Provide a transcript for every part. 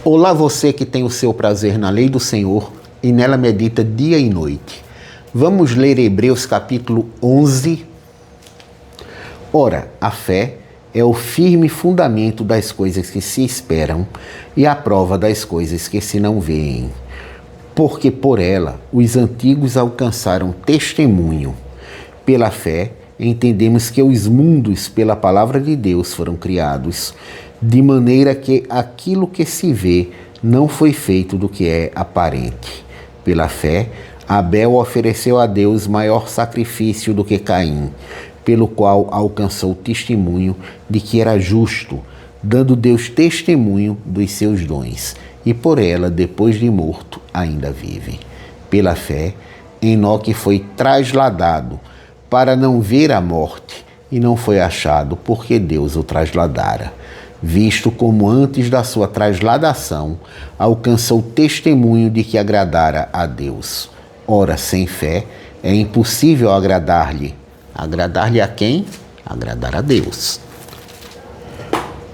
Olá, você que tem o seu prazer na lei do Senhor e nela medita dia e noite. Vamos ler Hebreus capítulo 11. Ora, a fé é o firme fundamento das coisas que se esperam e a prova das coisas que se não veem. Porque por ela os antigos alcançaram testemunho. Pela fé, entendemos que os mundos, pela palavra de Deus, foram criados, de maneira que aquilo que se vê não foi feito do que é aparente. Pela fé, Abel ofereceu a Deus maior sacrifício do que Caim, pelo qual alcançou testemunho de que era justo, dando Deus testemunho dos seus dons, e por ela, depois de morto, ainda vive. Pela fé, Enoque foi trasladado para não ver a morte, e não foi achado, porque Deus o trasladara, visto como antes da sua trasladação alcançou testemunho de que agradara a Deus. Ora, sem fé é impossível agradar-lhe. Agradar-lhe a quem? Agradar a Deus.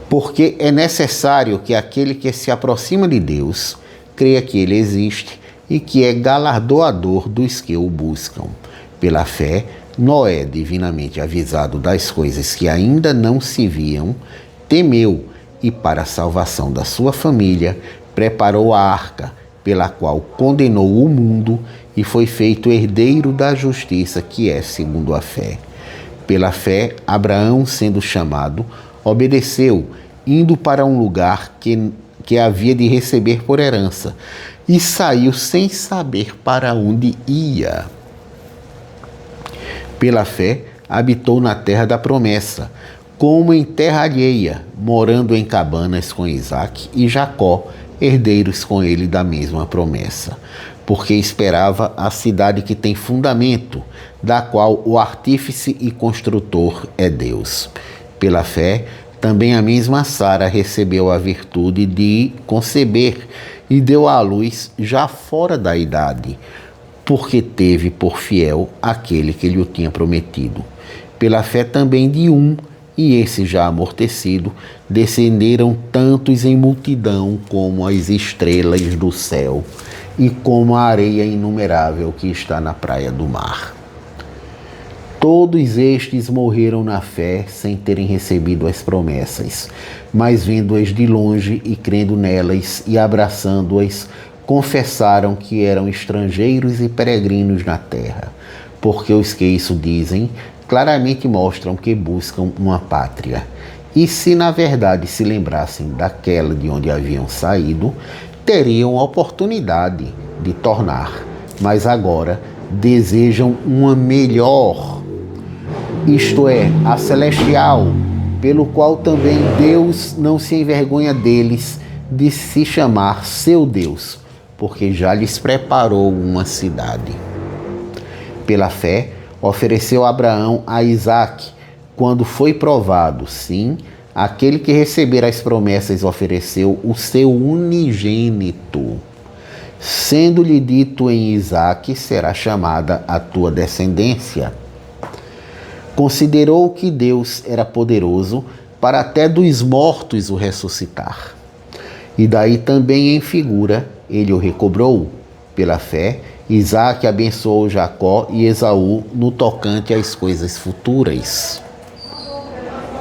Porque é necessário que aquele que se aproxima de Deus creia que ele existe e que é galardoador dos que o buscam. Pela fé, Noé, divinamente avisado das coisas que ainda não se viam, temeu e, para a salvação da sua família, preparou a arca, pela qual condenou o mundo e foi feito herdeiro da justiça que é segundo a fé. Pela fé, Abraão, sendo chamado, obedeceu, indo para um lugar que havia de receber por herança, e saiu sem saber para onde ia. Pela fé, habitou na terra da promessa, como em terra alheia, morando em cabanas com Isaque e Jacó, herdeiros com ele da mesma promessa, porque esperava a cidade que tem fundamento, da qual o artífice e construtor é Deus. Pela fé, também a mesma Sara recebeu a virtude de conceber e deu à luz já fora da idade, porque teve por fiel aquele que lhe o tinha prometido. Pela fé também de e esse já amortecido, descenderam tantos em multidão como as estrelas do céu e como a areia inumerável que está na praia do mar. Todos estes morreram na fé sem terem recebido as promessas, mas vendo-as de longe e crendo nelas e abraçando-as, confessaram que eram estrangeiros e peregrinos na terra, porque os que isso dizem claramente mostram que buscam uma pátria. E se na verdade se lembrassem daquela de onde haviam saído, teriam oportunidade de tornar, mas agora desejam uma melhor, isto é, a celestial, pelo qual também Deus não se envergonha deles de se chamar seu Deus, porque já lhes preparou uma cidade. Pela fé, ofereceu Abraão a Isaque, quando foi provado, sim, aquele que receber as promessas ofereceu o seu unigênito, sendo-lhe dito em Isaque será chamada a tua descendência. Considerou que Deus era poderoso para até dos mortos o ressuscitar. E daí também em figura ele o recobrou. Pela fé, Isaque abençoou Jacó e Esaú no tocante às coisas futuras.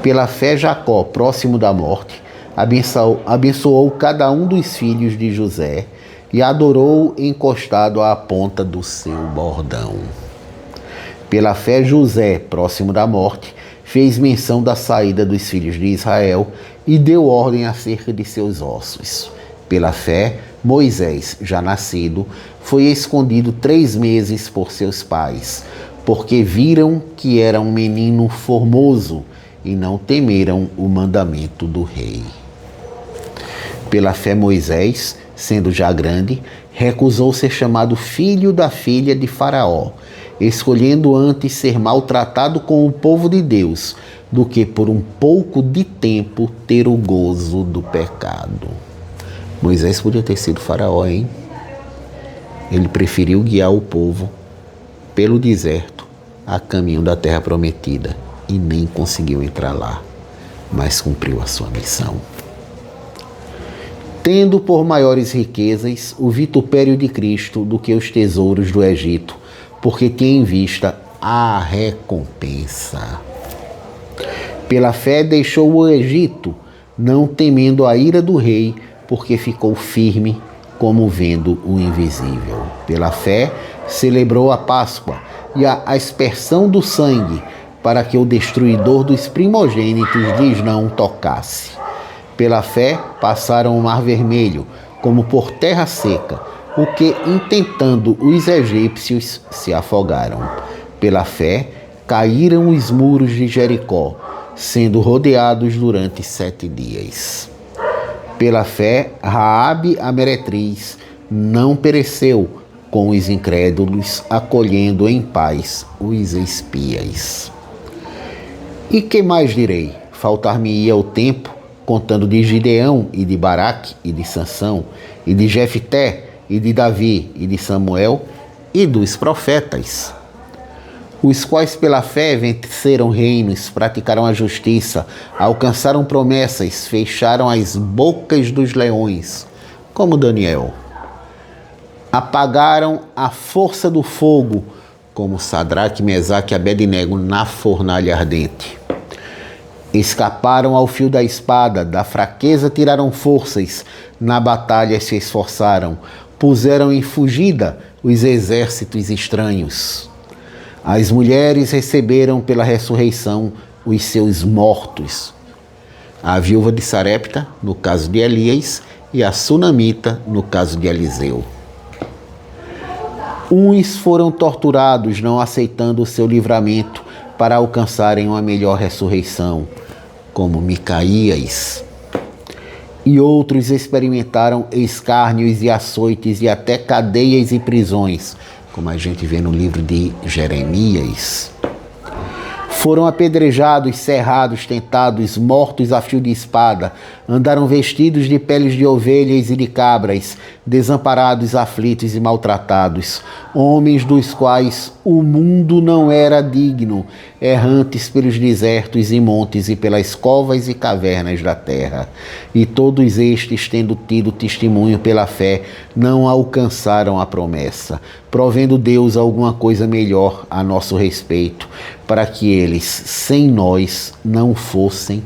Pela fé, Jacó, próximo da morte, abençoou cada um dos filhos de José e adorou encostado à ponta do seu bordão. Pela fé, José, próximo da morte, fez menção da saída dos filhos de Israel e deu ordem acerca de seus ossos. Pela fé, Moisés, já nascido, foi escondido 3 meses por seus pais, porque viram que era um menino formoso e não temeram o mandamento do rei. Pela fé, Moisés, sendo já grande, recusou ser chamado filho da filha de Faraó, escolhendo antes ser maltratado com o povo de Deus, do que por um pouco de tempo ter o gozo do pecado. Moisés podia ter sido Faraó, hein? Ele preferiu guiar o povo pelo deserto a caminho da terra prometida e nem conseguiu entrar lá, mas cumpriu a sua missão. tendo por maiores riquezas o vitupério de Cristo do que os tesouros do Egito, porque tinha em vista a recompensa. Pela fé deixou o Egito, não temendo a ira do rei, porque ficou firme como vendo o invisível. Pela fé celebrou a Páscoa e a aspersão do sangue, para que o destruidor dos primogênitos lhes não tocasse. Pela fé passaram o mar vermelho, como por terra seca, o que, intentando os egípcios, se afogaram. Pela fé caíram os muros de Jericó, sendo rodeados durante 7 dias. Pela fé, Raabe a meretriz não pereceu com os incrédulos, acolhendo em paz os espias. E que mais direi? Faltar-me-ia o tempo, contando de Gideão e de Baraque e de Sansão, e de Jefté e de Davi e de Samuel e dos profetas, os quais pela fé venceram reinos, praticaram a justiça, alcançaram promessas, fecharam as bocas dos leões, como Daniel. Apagaram a força do fogo, como Sadraque, Mesaque e Abednego na fornalha ardente. Escaparam ao fio da espada, da fraqueza tiraram forças, na batalha se esforçaram, puseram em fugida os exércitos estranhos. As mulheres receberam pela ressurreição os seus mortos. A viúva de Sarepta, no caso de Elias, e a sunamita, no caso de Eliseu. Uns foram torturados, não aceitando o seu livramento, para alcançarem uma melhor ressurreição, como Micaías. E outros experimentaram escárnios e açoites e até cadeias e prisões, como a gente vê no livro de Jeremias. Foram apedrejados, cerrados, tentados, mortos a fio de espada, andaram vestidos de peles de ovelhas e de cabras, desamparados, aflitos e maltratados, homens dos quais o mundo não era digno, errantes pelos desertos e montes e pelas covas e cavernas da terra. E todos estes, tendo tido testemunho pela fé, não alcançaram a promessa, provendo Deus alguma coisa melhor a nosso respeito, para que eles, sem nós, não fossem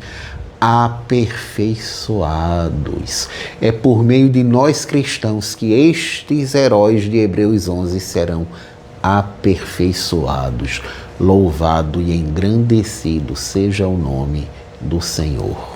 aperfeiçoados. É por meio de nós cristãos que estes heróis de Hebreus 11 serão aperfeiçoados. Louvado e engrandecido seja o nome do Senhor.